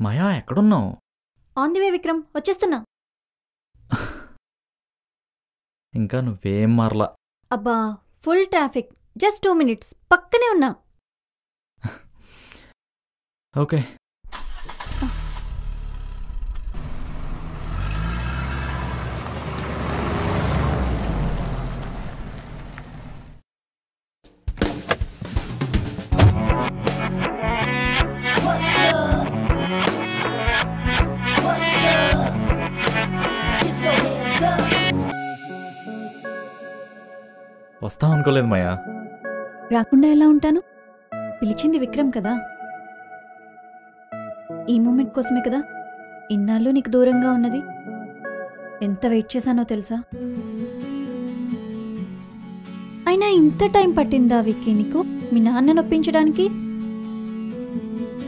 మాయా ఎక్కడున్నావు? On the way Vikram, వచ్చేస్తున్నా. ఇంకా నువ్వేం మారలా. అబ్బా, ఫుల్ ట్రాఫిక్, జస్ట్ 2 minutes, పక్కనే ఉన్నా. ఓకే. వస్తావు అనుకోలేదు మాయా. రాకుండా ఎలా ఉంటాను? పిలిచింది విక్రమ్ కదా. ఈ మూమెంట్ కోసమే కదా ఇన్నాళ్ళు నీకు దూరంగా ఉన్నది. ఎంత వెయిట్ చేశానో తెలుసా? అయినా ఇంత టైం పట్టిందా విక్కీ నీకు మీ నాన్నను ఒప్పించడానికి?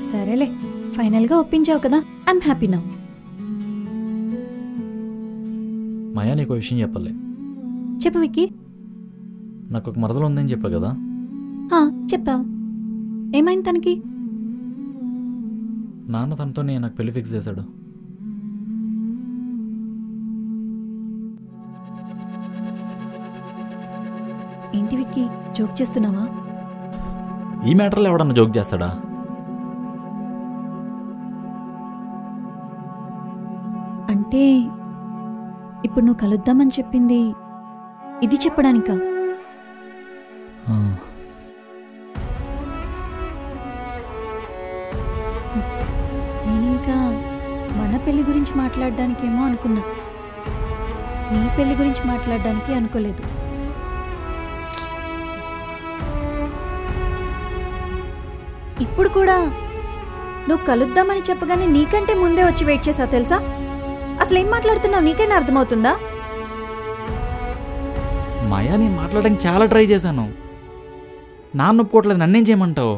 సరేలే, ఫైనల్గా ఒప్పించావు కదా, ఐఎమ్ హ్యాపీ నౌ. మాయా నీకు విషయం చెప్పలే. చెప్పు విక్కీ. నాకు ఒక మరదలు ఉందని చెప్పా కదా. చెప్పావు. ఏమైంది తనకి? నాన్న తనతోనే నాకు పెళ్లి ఫిక్స్ చేశాడు. ఏంటి విక్కీ, జోక్ చేస్తున్నావా? ఈ మ్యాటర్లో ఎవడన్నా జోక్ చేస్తాడా? అంటే ఇప్పుడు నువ్వు కలుద్దామని చెప్పింది ఇది చెప్పడానికా? నేనింకా మన పెళ్లి గురించి మాట్లాడడానికేమో అనుకున్నా, నీ పెళ్లి గురించి మాట్లాడడానికి అనుకోలేదు. ఇప్పుడు కూడా నువ్వు కలుద్దామని చెప్పగానే నీకంటే ముందే వచ్చి వెయిట్ చేసా తెలుసా? అసలు ఏం మాట్లాడుతున్నావు నీకైనా అర్థమవుతుందా? మాయా, నేను మాట్లాడడానికి చాలా ట్రై చేశాను. నాన్న ఒప్పుకోవట్లేదు, నన్నేం చేయమంటావు?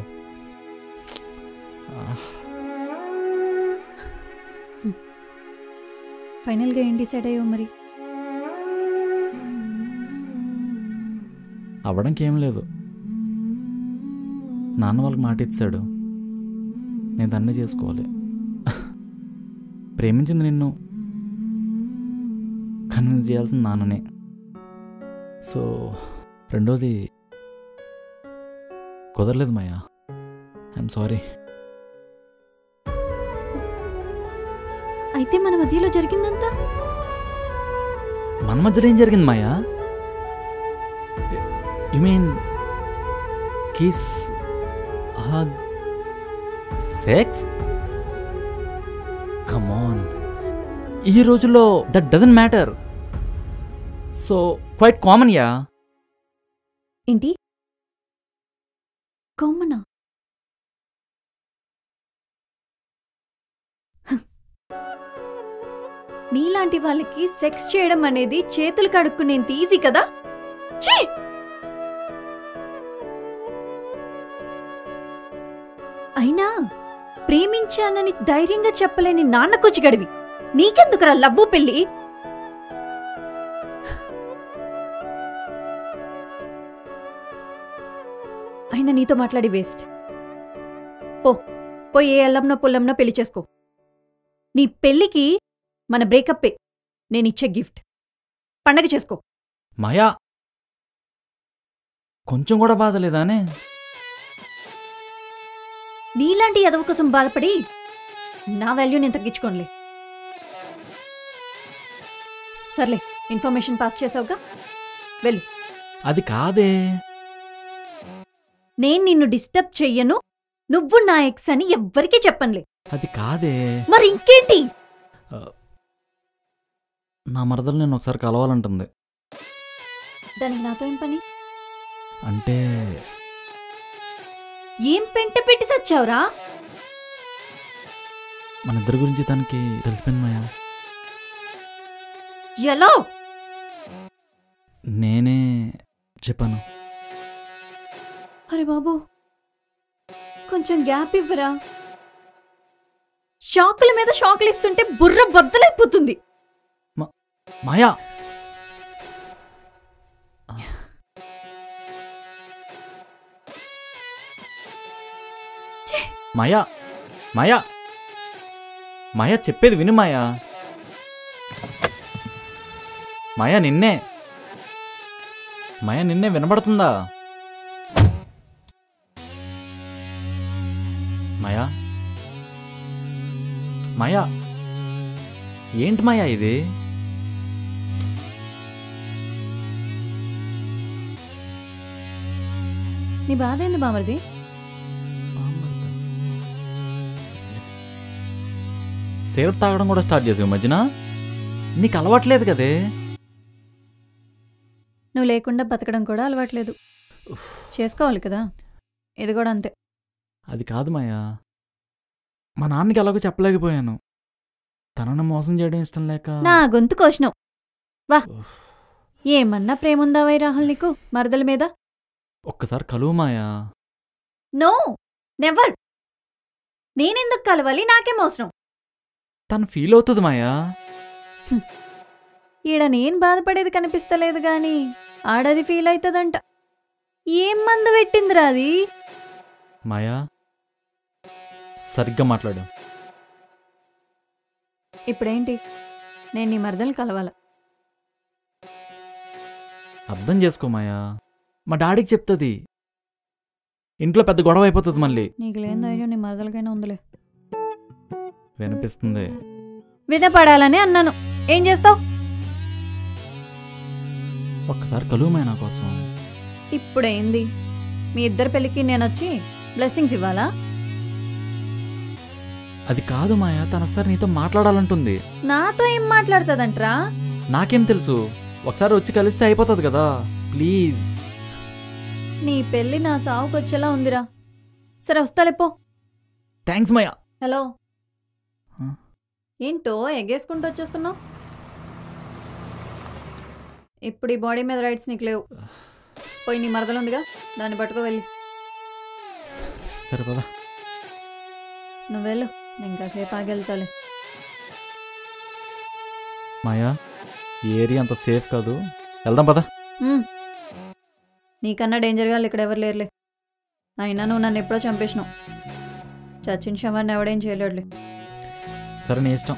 ఫైనల్గా ఏం డిసైడ్ అయ్యో మరి? అవ్వడానికి ఏం లేదు. నాన్న వాళ్ళకి మాట ఇచ్చాడు, నేను దాన్నే చేసుకోవాలి. ప్రేమించింది నిన్ను, కన్విన్స్ చేయాల్సింది నాన్ననే. సో రెండోది కుదరలేదు మాయా, ఐఎమ్ సారీ. అయితే మన మధ్యలో జరిగిందంతా? మన మధ్యలో ఏం జరిగింది Maya? You mean kiss, hug, sex? Come on, ఈ రోజుల్లో that doesn't matter. So quite common yeah. ఏంటి కామనా? నీలాంటి వాళ్ళకి సెక్స్ చేయడం అనేది చేతులు కడుక్కునేంత ఈజీ కదా? ఛీ! అయినా ప్రేమించానని ధైర్యంగా చెప్పలేని నాన్నకొచ్చిగడివి నీకెందుకురా లవ్వు పెళ్ళి? అయినా నీతో మాట్లాడి వేస్ట్. పోయి ఏ అల్లంనో పుల్లంనో పెళ్లి చేసుకో. నీ పెళ్లికి మన బ్రేకప్పే నేనిచ్చే గిఫ్ట్. పండగ చేసుకో. మాయా, కొంచెం కూడా బాధ లేదానే? నీలాంటి ఎదవ కోసం బాధపడి నా వాల్యూ నేను తగ్గించుకోనులే. సర్లే, ఇన్ఫర్మేషన్ పాస్ చేసావుగా, వెళ్ళు. అది కాదే. నేను నిన్ను డిస్టర్బ్ చెయ్యను, నువ్వు నా ఎక్స్ అని ఎవ్వరికీ చెప్పనులే. అది కాదే. మరి ఇంకేంటి? నా మరదలు నేను ఒకసారి కలవాలంటుంది. దానికి నాతో ఏం పని? అంటే ఏం పెంట పెట్టి సచ్చావురా? మన ఇద్దరి గురించి తనకి తెలిసిపోయింది మాయా. ఎలా? నేనే చెప్పాను. అరే బాబు, కొంచెం గ్యాప్ ఇవ్వరా? షాకుల మీద షాకులు ఇస్తుంటే బుర్ర బద్దలైపోతుంది. మాయా, మాయా మాయా మాయా చెప్పేది విను మాయా. మాయా నిన్నే వినబడుతుందా? మాయా మాయా ఏంటి మాయా ఇది? నీ బాధ ఏంది బామర్ది? సిగరెట్ తాగడం కూడా స్టార్ట్ చేసావు మధ్యన. నీకు అలవాట్లేదు కదే. నువ్వు లేకుండా బతకడం కూడా అలవాట్లేదు. చేసుకోవాలి కదా, ఇది కూడా అంతే. అది కాదు మాయా, మా నాన్నకి ఎలాగో చెప్పలేకపోయాను. తనను మోసం చేయడం ఇష్టం లేక. నా గొంతు కోసినావు. వా, ఏమన్నా ప్రేముందా వై రాహుల్ నీకు మరదల మీద? ఒక్కసారి కలువు మాయా. No, never. నేనెందుకు కలవాలి? నాకేం అవసరం? తను ఫీల్ అవుతుంది మాయా. ఈడ నేను బాధపడేది కనిపిస్తలేదు గాని ఆడది ఫీల్ అవుతుందంట. ఏం మందు పెట్టిందిరా అది? మాయా సరిగ్గా మాట్లాడు. ఇప్పుడేంటి? నేను నీ మరదలు కలవాల. అర్థం చేసుకో మాయా, మా డాడీకి చెప్తుంది. ఇంట్లో పెద్ద గొడవ అయిపోతుంది మళ్ళీ. నీకు లేని ధైర్యం నీ మరదలకైనా ఉందిలే. వినిపిస్తుంది. వినపడాలని అన్నాను, ఏం చేస్తావు? ఒక్కసారి కలువు మాయా నా కోసం. ఇప్పుడేంది? మీ ఇద్దరి పెళ్ళికి నేనొచ్చి బ్లెస్సింగ్స్ ఇవ్వాలా? అది కాదు మాయా, తను ఒకసారి నీతో మాట్లాడాలంటుంది. నాతో ఏం మాట్లాడుతుందంట్రా? నాకేం తెలుసు, ఒకసారి వచ్చి కలిస్తే అయిపోతుంది కదా. ప్లీజ్. నీ పెళ్ళి నా సావుకొచ్చేలా ఉందిరా. సరే వస్తాలేపో. థ్యాంక్స్ మాయా. హలో, ఏంటో ఎగ్గేసుకుంటూ వచ్చేస్తున్నావు? ఇప్పుడు ఈ బాడీ మీద రైట్స్ నీకు లేవు. పోయి నీ మరదలుందిగా, దాన్ని పట్టుకో వెళ్ళి. సరే పదా. నువ్వు వెళ్ళు, నేను కాసేపు ఆగి వెళ్తాలే. మాయా ఈ ఏరియా అంత సేఫ్ కాదు, వెళ్దాం పదా. నీకన్నా డేంజర్గా ఇక్కడ ఎవరు లేరులే. అయినా నువ్వు నన్ను ఎప్పుడో చంపేసినావు. చచ్చిన శవాన్ని ఎవడేం చేయలేడులే. సరే నీ ఇష్టం.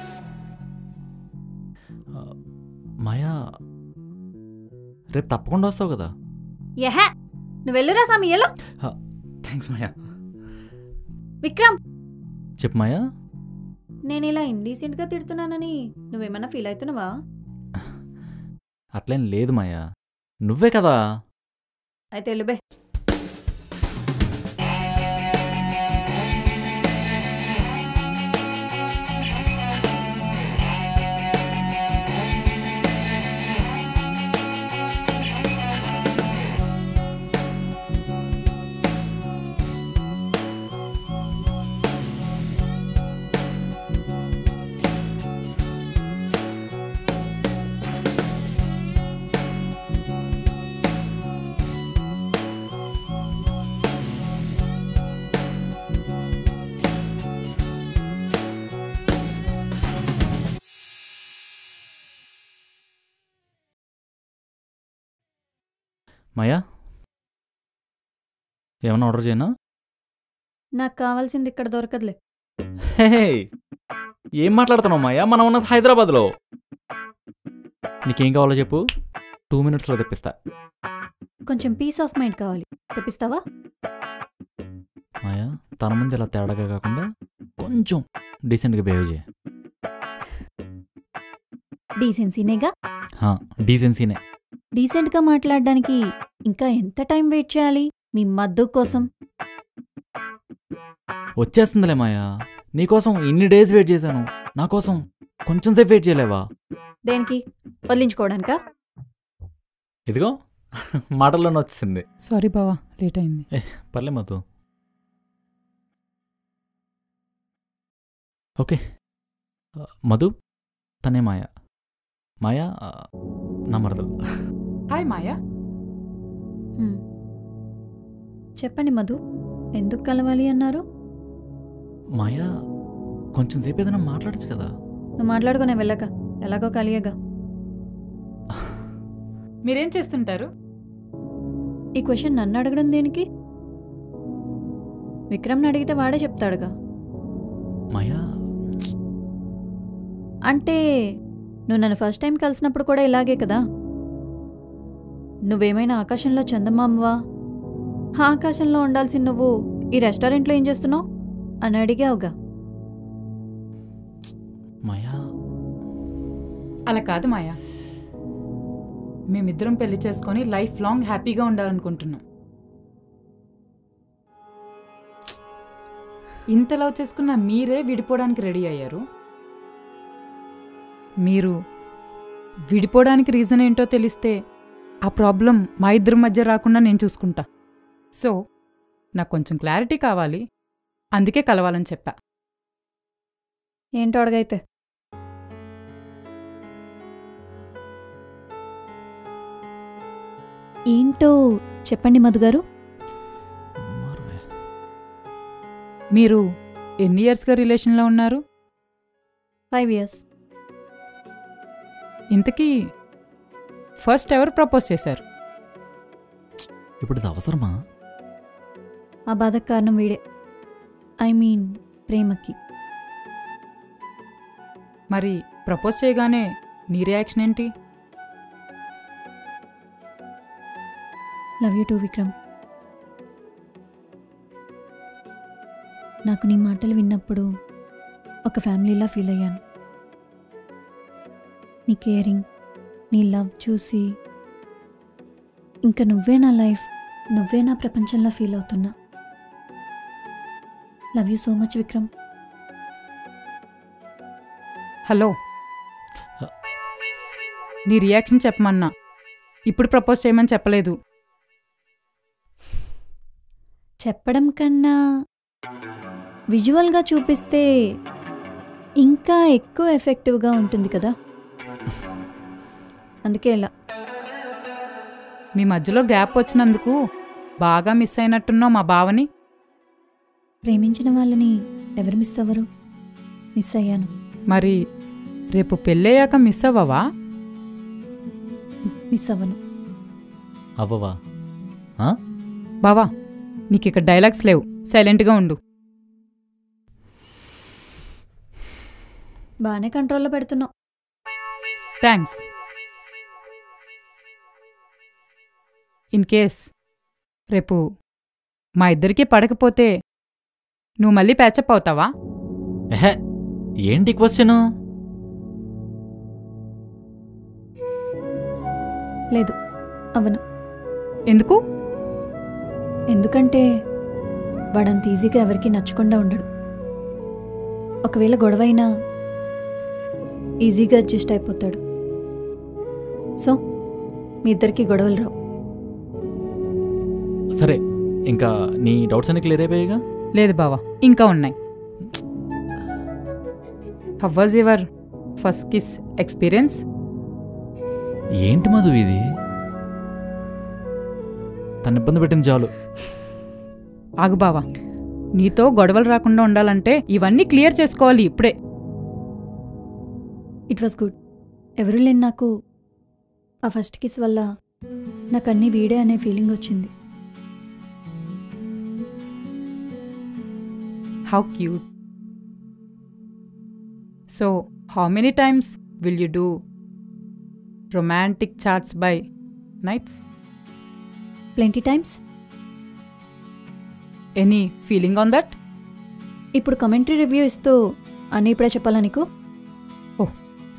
మాయా రేపు తప్పకుండా వస్తావు కదా? యహే, నువ్వు వెళ్ళురా సామి, ఎల్లో. థ్యాంక్స్ మాయా. విక్రమ్, చెప్పు మాయా. నేను ఇలా ఇండీసెంట్గా తిడుతున్నానని నువ్వేమన్నా ఫీల్ అవుతున్నావా? అట్లేం లేదు మాయా, నువ్వే కదా. అయితే వెళ్ళుబే. మాయా ఏమన్నా ఆర్డర్ చేయనా? నాకు కావాల్సింది ఇక్కడ దొరకదులే. హే, ఏం మాట్లాడుతున్నావు మాయా? మనం ఉన్నది హైదరాబాద్లో. నీకేం కావాలో చెప్పు, 2 minutesలో తెప్పిస్తా. కొంచెం పీస్ ఆఫ్ మైండ్ కావాలి, తెప్పిస్తావా? మాయా తన ముందు ఇలా తేడాగా కాకుండా కొంచెం డీసెంట్గా బిహేవ్ చేయి. డీసెన్సీనేగా? డీసెన్సీనే. డీసెంట్గా మాట్లాడడానికి ఇంకా ఎంత టైం వెయిట్ చేయాలి మీ మద్దు కోసం? వచ్చేస్తుందిలే మాయా, నీకోసం ఇన్ని డేస్ వెయిట్ చేశాను, నా కోసం కొంచెం సేపు వెయిట్ చేయలేవా? దేనికి? వదిలించుకోవడానికా? ఇదిగో మాటల్లోనే వచ్చింది. సారీ బావా, లేట్ అయింది. పర్లే మధు. ఓకే మధు, తనే మాయా. మాయా నా మరదలు. హాయ్ మాయా. చెప్పండి మధు, ఎందుకు కలవాలి అన్నారు? మాయా కొంచెం సేపు ఏదైనా మాట్లాడచ్చు కదా? నువ్వు మాట్లాడుకునే వెళ్ళక ఎలాగో కలియగా. మీరేం చేస్తుంటారు? ఈ క్వశ్చన్ నన్ను అడగడం దేనికి? విక్రమ్ని అడిగితే వాడే చెప్తాడుగా. మాయా అంటే నువ్వు నన్ను ఫస్ట్ టైం కలిసినప్పుడు కూడా ఇలాగే కదా. నువ్వేమైనా ఆకాశంలో చందమామవా? ఆకాశంలో ఉండాల్సిన నువ్వు ఈ రెస్టారెంట్లో ఏం చేస్తున్నావు అని అడిగావుగా. మాయా అలా కాదు మాయా, మేమిద్దరం పెళ్లి చేసుకొని లైఫ్ లాంగ్ హ్యాపీగా ఉండాలనుకుంటున్నాం. ఇంత లవ్ చేసుకున్న మీరే విడిపోవడానికి రెడీ అయ్యారు. మీరు విడిపోవడానికి రీజన్ ఏంటో తెలిస్తే ఆ ప్రాబ్లం మా ఇద్దరి మధ్య రాకుండా నేను చూసుకుంటా. సో నాకు కొంచెం క్లారిటీ కావాలి, అందుకే కలవాలని చెప్పా. ఏంటో అడగైతే. ఏంటో చెప్పండి మధుగారు. మీరు ఎన్ని ఇయర్స్గా రిలేషన్లో ఉన్నారు? 5 years. ఇంతకీ ఫస్ట్ ఎవరు ప్రపోజ్ చేశారు? ఇప్పుడు ఇది అవసరమా? ఆ బాధకు కారణం వీడే. ఐ మీన్ ప్రేమకి. మరి ప్రపోజ్ చేయగానే నీ రియాక్షన్ ఏంటి? Love you two Vikram. నాకు నీ మాటలు విన్నప్పుడు ఒక ఫ్యామిలీలా ఫీల్ అయ్యాను. నీ కేరింగ్, నీ లవ్ చూసి ఇంకా నువ్వే నా లైఫ్, నువ్వే నా ప్రపంచంలా ఫీల్ అవుతున్నా. Love you so much Vikram. Hello, నీ రియాక్షన్ చెప్పమన్నా, ఇప్పుడు ప్రపోజ్ చేయమని చెప్పలేదు. చెప్పడం కన్నా విజువల్గా చూపిస్తే ఇంకా ఎక్కువ ఎఫెక్టివ్గా ఉంటుంది కదా, అందుకే ఇలా. మీ మధ్యలో గ్యాప్ వచ్చినందుకు బాగా మిస్ అయినట్టున్నావు మా బావని. ప్రేమించిన వాళ్ళని ఎవరు మిస్ అవ్వరు? మిస్ అయ్యాను. మరి రేపు పెళ్ళయ్యాక మిస్ అవ్వవా? మిస్ అవ్వను. అవ్వవా? బావా, నీకిక డైలాగ్స్ లేవు, సైలెంట్గా ఉండు. బాగానే కంట్రోల్లో పెడుతున్నావు. థ్యాంక్స్. ఇన్ కేస్ రేపు మా ఇద్దరికీ పడకపోతే నువ్వు మళ్ళీ ప్యాచప్ అవుతావా? ఎహే, ఏంటి క్వశ్చను? లేదు, అవను. ఎందుకు? ఎందుకంటే వాడంత ఈజీగా ఎవరికి నచ్చకుండా ఉండడు. ఒకవేళ గొడవైనా ఈజీగా అడ్జస్ట్ అయిపోతాడు. సో మీ ఇద్దరికి గొడవలు రావు. సరే, ఇంకా నీ డౌట్స్ అన్ని క్లియర్ అయిపోయాయిగా? లేదు బావా, ఇంకా ఉన్నాయి. How was your first kiss experience? ఏంటి మధు ఇది? తను ఇబ్బంది పెట్టింది చాలు. ఆగు బావా, నీతో గొడవలు రాకుండా ఉండాలంటే ఇవన్నీ క్లియర్ చేసుకోవాలి ఇప్పుడే. It was good. ఎవరు లేని నాకు ఆ ఫస్ట్ కిస్ వల్ల నాకు అన్నీ వీడే అనే ఫీలింగ్ వచ్చింది. How cute. So how many times will you do romantic chats by nights? Plenty times. Any feeling on that? ఇప్పుడు కమెంటరీ రివ్యూ ఇస్తూ అని ఇప్పుడే చెప్పాలా నీకు? Oh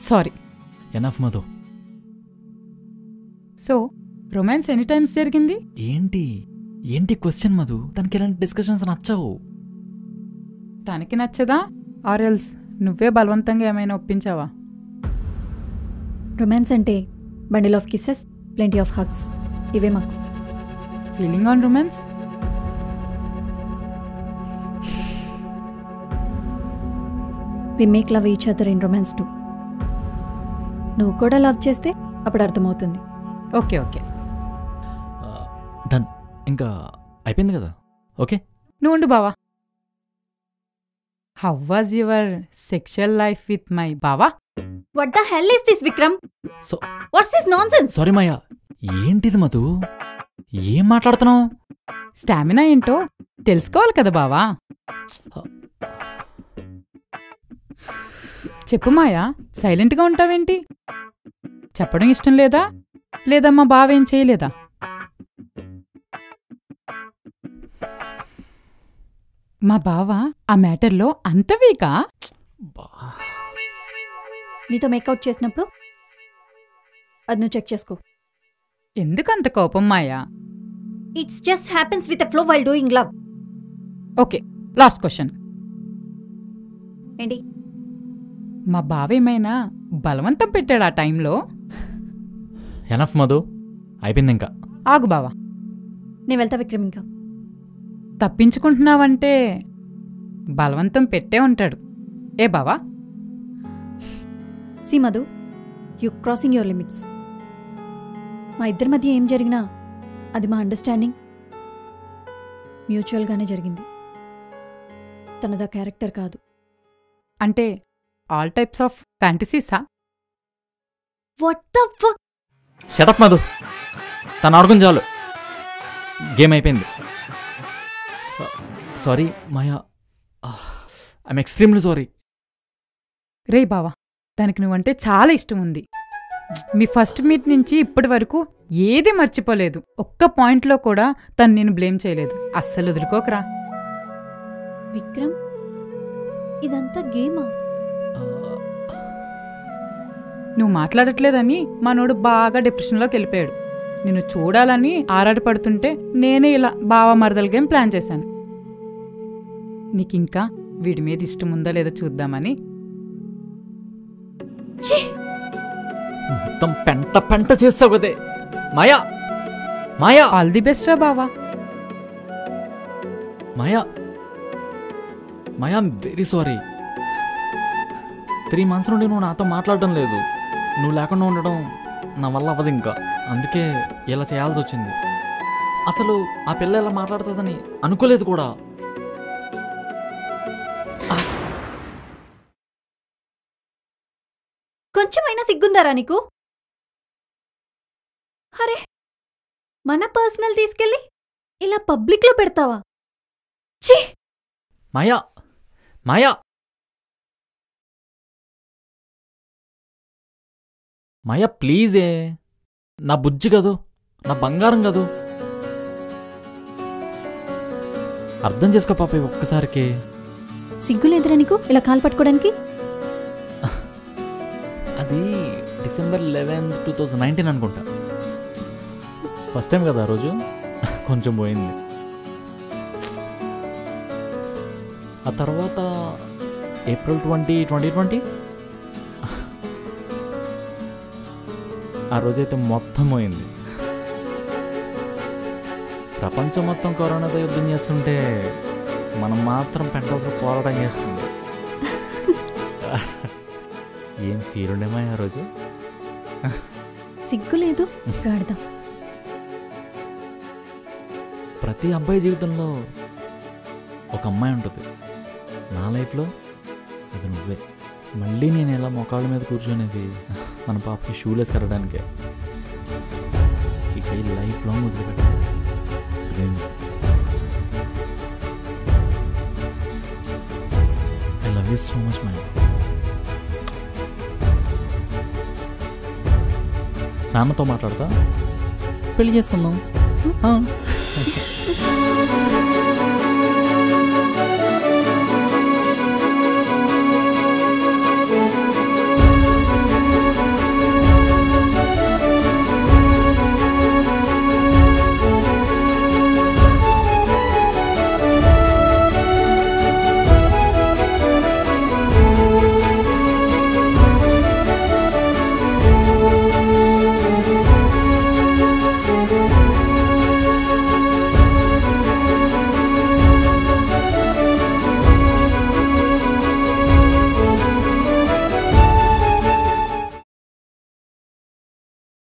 sorry. Enough Madhu. So romance any times జరిగింది? ఏంటి ఏంటి క్వశ్చన్ మధు? తనకి ఇలాంటి డిస్కషన్స్ నచ్చవు. తనకి నచ్చదా ఆర్ ఎల్స్ నువ్వే బలవంతంగా ఏమైనా ఒప్పించావా? రొమాన్స్ అంటే bundle of kisses, plenty of hugs, ఇవే మాకు. Feeling on romance? We make love each other in romance too. నువ్వు కూడా లవ్ చేస్తే అప్పుడు అర్థమవుతుంది. Okay okay, done. ఇంకా అయిపోయింది కదా? ఓకే, నువ్వు ఉండు బావా. How was your sexual life with my బావా? What the hell is this Vikram? So what's this nonsense? Sorry Maya, ఏంటిది మధు? ఏం మాట్లాడుతున్నావు? స్టామినా ఏంటో తెలుసుకోవాలి కదా బావా. చెప్పు మాయా, సైలెంట్గా ఉంటావేంటి? చెప్పడం ఇష్టం లేదా, లేదా మా బావేం చేయలేదా? మా బావ ఆ మ్యాటర్లో అంత వీకా? నీతో మేకౌట్ చేసినప్పుడు అది నువ్వు చెక్ చేసుకో. ఎందుకంత కోపం Maya? It's just happens with a flow while doing love. Okay, last question. ఏంటి? మా బావేమైనా బలవంతం పెట్టాడు ఆ టైంలో? ఎనఫ్ మధు, అయిపోయింది ఇంకా. ఆగు బావా. నేను వెళ్తా విక్రమ్. ఇంకా తప్పించుకుంటున్నావంటే బలవంతం పెట్టే ఉంటాడు. ఏ బావా? See Madhu, you crossing your limits. మా ఇద్దరి మధ్య ఏం జరిగినా అది మా అండర్స్టాండింగ్ మ్యూచువల్గానే జరిగింది. తనదా క్యారెక్టర్ కాదు. అంటే ఆల్ టైప్స్ ఆఫ్ ఫ్యాంటసీసా? What the fuck? Shut up Madhu, తను ఆడుకుని చాలు, గేమ్ అయిపోయింది. Sorry Maya, I'm extremely sorry. రే బావా, తనకి నువ్వంటే చాలా ఇష్టం ఉంది. మీ ఫస్ట్ మీట్ నుంచి ఇప్పటి వరకు ఏది మర్చిపోలేదు. ఒక్క పాయింట్లో కూడా తను నేను బ్లేమ్ చేయలేదు. అస్సలు వదులుకోకరా. విక్రమ్, ఇదంతా గేమా? నువ్వు మాట్లాడట్లేదని మనోడు బాగా డిప్రెషన్లోకి వెళ్ళిపోయాడు. నిన్ను చూడాలని ఆరాటపడుతుంటే నేనే ఇలా బావ మరదల గేమ్ ప్లాన్ చేశాను. నీకింకా వీడి మీద ఇష్టం ఉందా లేదా చూద్దామని. మొత్తం పెంట పెంట చేస్తావు కదే మాయా. మాయా, ఆల్ ది బెస్ట్ రా బావా. మాయా, మాయా, వెరీ సారీ. 3 months నుండి నువ్వు నాతో మాట్లాడటం లేదు. నువ్వు లేకుండా ఉండడం నా వల్ల అవ్వదు ఇంకా. అందుకే ఇలా చేయాల్సి వచ్చింది. అసలు ఆ పిల్ల ఎలా మాట్లాడుతుందని అనుకోలేదు కూడా. కొంచెమైనా సిగ్గుందారా నీకు? అరే, మన పర్సనల్ తీసుకెళ్ళి ఇలా పబ్లిక్లో పెడతావా? ఛీ! మాయా, మాయా, మాయా, ప్లీజే, నా బుజ్జి కదూ, నా బంగారం కదూ, అర్థం చేసుకో పాప ఒక్కసారికి. సిగ్గులేదురా నీకు ఇలా కాలు పట్టుకోవడానికి? అది December 11, 2019 అనుకుంటా. ఫస్ట్ టైం కదా ఆ రోజు, కొంచెం పోయింది. ఆ తర్వాత April 20, 2020 ఆ రోజైతే మొత్తం పోయింది. ప్రపంచం మొత్తం కరోనాతో యుద్ధం చేస్తుంటే మనం మాత్రం పెంటహౌస్లో పోరాటం చేస్తుంది. ఏం ఫీల్ ఉండేమా ఆ రోజు? సిగ్గులేదు గాడిద. ప్రతి అబ్బాయి జీవితంలో ఒక అమ్మాయి ఉంటుంది. నా లైఫ్లో అది నువ్వే. మళ్ళీ నేను ఎలా మోకాళ్ళ మీద కూర్చొనేది మన పాపకి షూలెస్ కట్టడానికే. ఈ చెయ్యి లైఫ్ లాంగ్ వదిలిపెట్టాను. I love you so much my. నాన్నతో మాట్లాడతా, పెళ్లి చేసుకుందాం.